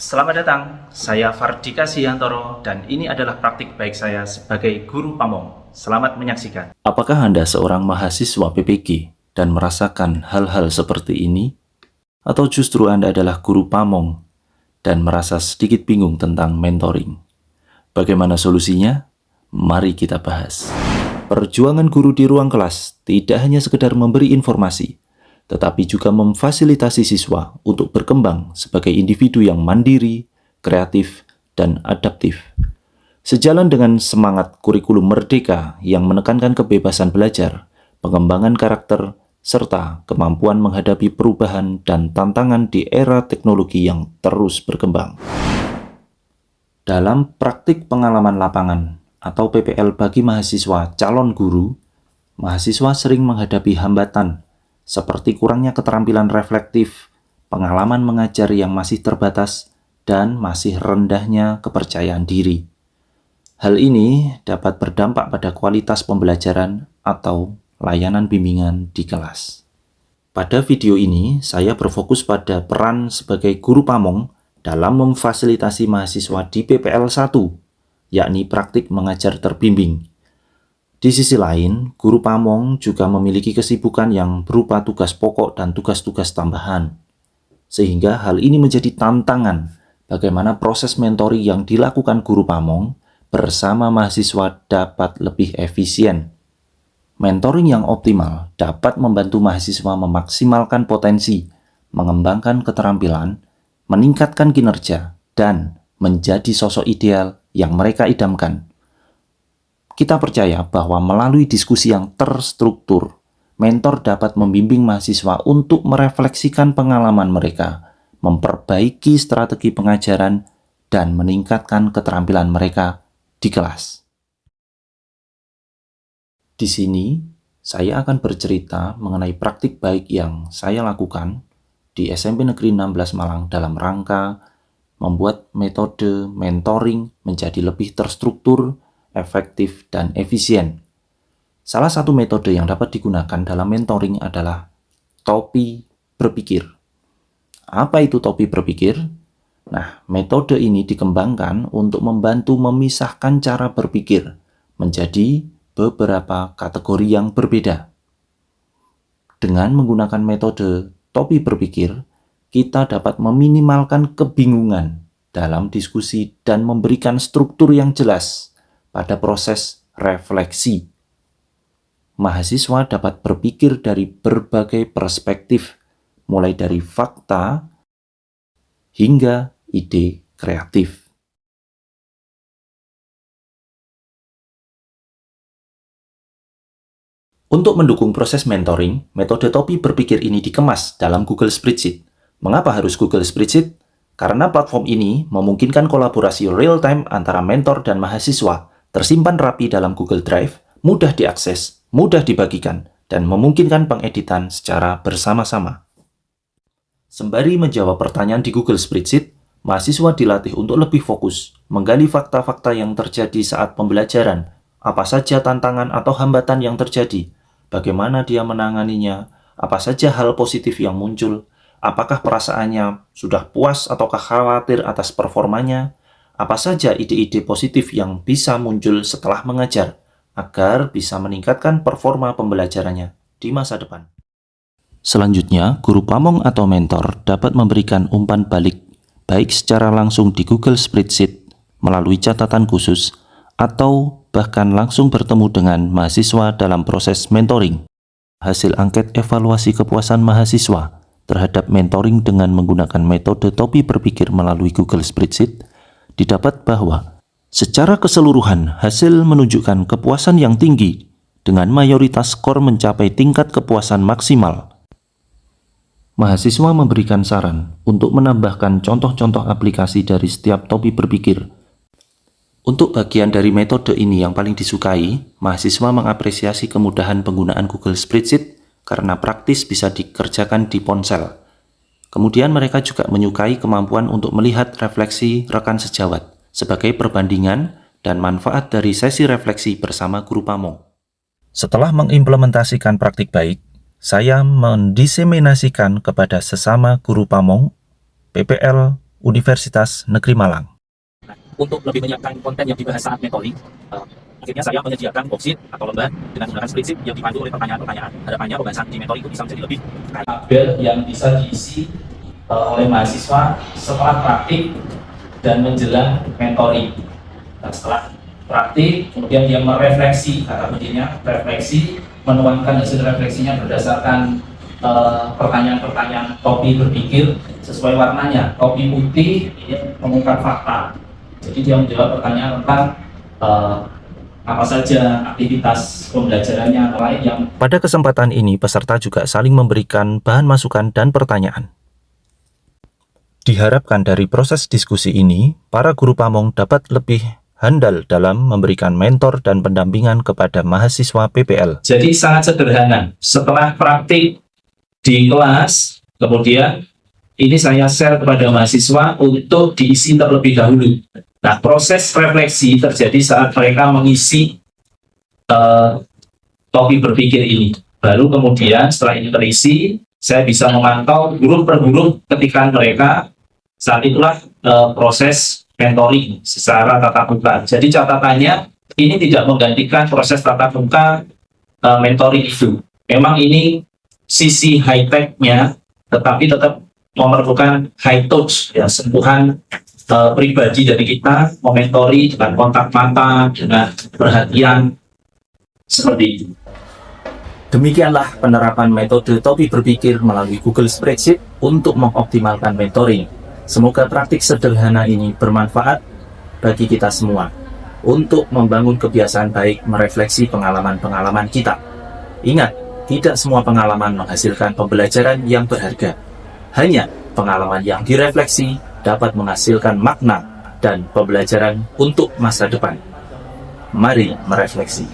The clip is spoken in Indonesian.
Selamat datang, saya Fardika Siantoro dan ini adalah praktik baik saya sebagai guru pamong. Selamat menyaksikan. Apakah Anda seorang mahasiswa PPG dan merasakan hal-hal seperti ini? Atau justru Anda adalah guru pamong dan merasa sedikit bingung tentang mentoring? Bagaimana solusinya? Mari kita bahas. Perjuangan guru di ruang kelas tidak hanya sekedar memberi informasi, tetapi juga memfasilitasi siswa untuk berkembang sebagai individu yang mandiri, kreatif, dan adaptif. Sejalan dengan semangat kurikulum merdeka yang menekankan kebebasan belajar, pengembangan karakter, serta kemampuan menghadapi perubahan dan tantangan di era teknologi yang terus berkembang. Dalam praktik pengalaman lapangan atau PPL bagi mahasiswa calon guru, mahasiswa sering menghadapi hambatan seperti kurangnya keterampilan reflektif, pengalaman mengajar yang masih terbatas, dan masih rendahnya kepercayaan diri. Hal ini dapat berdampak pada kualitas pembelajaran atau layanan bimbingan di kelas. Pada video ini, saya berfokus pada peran sebagai guru pamong dalam memfasilitasi mahasiswa di PPL 1, yakni praktik mengajar terbimbing. Di sisi lain, guru pamong juga memiliki kesibukan yang berupa tugas pokok dan tugas-tugas tambahan. Sehingga hal ini menjadi tantangan bagaimana proses mentoring yang dilakukan guru pamong bersama mahasiswa dapat lebih efisien. Mentoring yang optimal dapat membantu mahasiswa memaksimalkan potensi, mengembangkan keterampilan, meningkatkan kinerja, dan menjadi sosok ideal yang mereka idamkan. Kita percaya bahwa melalui diskusi yang terstruktur, mentor dapat membimbing mahasiswa untuk merefleksikan pengalaman mereka, memperbaiki strategi pengajaran, dan meningkatkan keterampilan mereka di kelas. Di sini, saya akan bercerita mengenai praktik baik yang saya lakukan di SMP Negeri 16 Malang dalam rangka membuat metode mentoring menjadi lebih terstruktur, efektif, dan efisien. Salah satu metode yang dapat digunakan dalam mentoring adalah topi berpikir. Apa itu topi berpikir? Nah, metode ini dikembangkan untuk membantu memisahkan cara berpikir menjadi beberapa kategori yang berbeda. Dengan menggunakan metode topi berpikir, kita dapat meminimalkan kebingungan dalam diskusi dan memberikan struktur yang jelas pada proses refleksi. Mahasiswa dapat berpikir dari berbagai perspektif, mulai dari fakta hingga ide kreatif. Untuk mendukung proses mentoring, metode topi berpikir ini dikemas dalam Google Spreadsheet. Mengapa harus Google Spreadsheet? Karena platform ini memungkinkan kolaborasi real-time antara mentor dan mahasiswa, tersimpan rapi dalam Google Drive, mudah diakses, mudah dibagikan, dan memungkinkan pengeditan secara bersama-sama. Sembari menjawab pertanyaan di Google Spreadsheet, mahasiswa dilatih untuk lebih fokus, menggali fakta-fakta yang terjadi saat pembelajaran, apa saja tantangan atau hambatan yang terjadi, bagaimana dia menanganinya, apa saja hal positif yang muncul, apakah perasaannya sudah puas ataukah khawatir atas performanya, apa saja ide-ide positif yang bisa muncul setelah mengajar, agar bisa meningkatkan performa pembelajarannya di masa depan. Selanjutnya, guru pamong atau mentor dapat memberikan umpan balik, baik secara langsung di Google Spreadsheet, melalui catatan khusus, atau bahkan langsung bertemu dengan mahasiswa dalam proses mentoring. Hasil angket evaluasi kepuasan mahasiswa terhadap mentoring dengan menggunakan metode topi berpikir melalui Google Spreadsheet didapat bahwa secara keseluruhan hasil menunjukkan kepuasan yang tinggi dengan mayoritas skor mencapai tingkat kepuasan maksimal. Mahasiswa memberikan saran untuk menambahkan contoh-contoh aplikasi dari setiap topi berpikir. Untuk bagian dari metode ini yang paling disukai, mahasiswa mengapresiasi kemudahan penggunaan Google Spreadsheet karena praktis bisa dikerjakan di ponsel. Kemudian mereka juga menyukai kemampuan untuk melihat refleksi rekan sejawat sebagai perbandingan dan manfaat dari sesi refleksi bersama guru pamong. Setelah mengimplementasikan praktik baik, saya mendiseminasikan kepada sesama guru pamong, PPL, Universitas Negeri Malang. Untuk lebih menyiapkan konten yang dibahas saat mentoring, akhirnya saya menyediakan worksheet atau lembar dengan menggunakan spreadsheet yang dipandu oleh pertanyaan-pertanyaan. Harapannya pembahasan di mentoring itu bisa menjadi lebih tabel yang bisa diisi oleh mahasiswa setelah praktik dan menjelang mentoring. Nah, setelah praktik, kemudian dia merefleksi, kata kuncinya refleksi, menuangkan hasil refleksinya berdasarkan pertanyaan-pertanyaan topi berpikir sesuai warnanya. Topi putih ini mengungkap fakta. Jadi dia menjawab pertanyaan tentang apa saja aktivitas pembelajarannya atau lain yang... Pada kesempatan ini, peserta juga saling memberikan bahan masukan dan pertanyaan. Diharapkan dari proses diskusi ini, para guru pamong dapat lebih handal dalam memberikan mentor dan pendampingan kepada mahasiswa PPL. Jadi sangat sederhana. Setelah praktik di kelas, kemudian ini saya share kepada mahasiswa untuk diisi terlebih dahulu. Nah, proses refleksi terjadi saat mereka mengisi topi berpikir ini. Baru kemudian setelah ini terisi, saya bisa memantau huruf per huruf ketika mereka saat itulah proses mentoring secara tatap muka. Jadi catatannya ini tidak menggantikan proses tatap muka mentoring itu. Memang ini sisi high-tech-nya, tetapi tetap memerlukan high touch, ya, sentuhan pribadi dari kita, mementori dengan kontak mata, dengan perhatian, seperti itu. Demikianlah penerapan metode topi berpikir melalui Google Spreadsheet untuk mengoptimalkan mentoring. Semoga praktik sederhana ini bermanfaat bagi kita semua untuk membangun kebiasaan baik merefleksi pengalaman-pengalaman kita. Ingat, tidak semua pengalaman menghasilkan pembelajaran yang berharga. Hanya pengalaman yang direfleksi dapat menghasilkan makna dan pembelajaran untuk masa depan. Mari merefleksi.